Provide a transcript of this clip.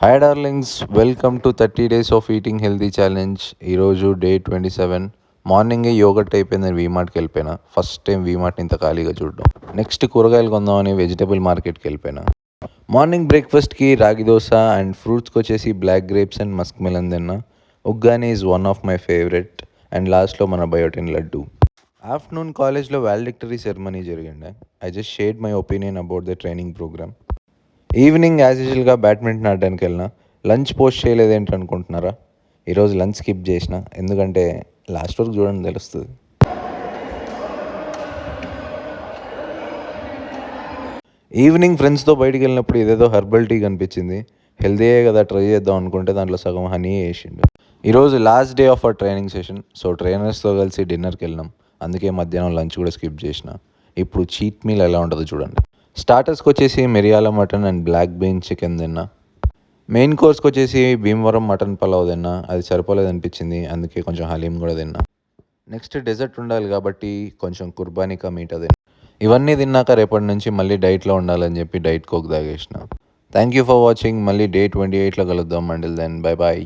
Hi darlings, welcome to 30 days of eating healthy challenge. ఈరోజు day 27. మార్నింగే yoghurt అయిపోయిందని వీమార్ట్కి వెళ్ళిపోయినా. ఫస్ట్ టైం వీమార్ట్ని ఇంత ఖాళీగా చూడడం. నెక్స్ట్ కూరగాయలు కొందామని వెజిటబుల్ మార్కెట్కి వెళ్ళిపోయినా. మార్నింగ్ బ్రేక్ఫాస్ట్కి రాగి దోశ అండ్ ఫ్రూట్స్కి వచ్చేసి black grapes and musk melon తిన్నా. Uggani is one of my favourite. And లాస్ట్లో మన బయోటిన్ లడ్డు. ఆఫ్టర్నూన్ కాలేజ్లో వాల్డిక్టరీ సెరమనీ జరిగిండే. I just shared my opinion about the training programme. Evening as యూజువల్గా బ్యాడ్మింటన్ ఆడడానికి వెళ్ళిన. లంచ్ పోస్ట్ చేయలేదేంటి అనుకుంటున్నారా? ఈరోజు లంచ్ స్కిప్ చేసిన, ఎందుకంటే లాస్ట్ వరకు చూడండి తెలుస్తుంది. ఈవినింగ్ ఫ్రెండ్స్తో బయటికి వెళ్ళినప్పుడు ఇదేదో హెర్బల్ టీ కనిపించింది. హెల్తీయే కదా, ట్రై చేద్దాం అనుకుంటే దాంట్లో సగం హనీ వేసిండు. ఈరోజు last day of our training session. So ట్రైనర్స్తో కలిసి డిన్నర్కి వెళ్ళినాం. అందుకే మధ్యాహ్నం లంచ్ కూడా స్కిప్ చేసిన. ఇప్పుడు చీట్ మీల్ ఎలా ఉంటుందో చూడండి. స్టార్టర్స్కి వచ్చేసి మిరియాల mutton and black bean chicken తిన్నా. మెయిన్ కోర్స్కి వచ్చేసి భీమవరం మటన్ పలావ్ తిన్నా. అది సరిపోలేదు అనిపించింది, అందుకే కొంచెం హలీం కూడా తిన్నా. నెక్స్ట్ డెజర్ట్ ఉండాలి కాబట్టి కొంచెం కుర్బానికా మీఠా తిన్నా. ఇవన్నీ తిన్నాక రేపటి నుంచి మళ్ళీ డైట్లో ఉండాలని చెప్పి డైట్ కోక్ తాగేసిన. Thank you for watching. మళ్ళీ డే 28లో కలుద్దాం. Until then bye bye.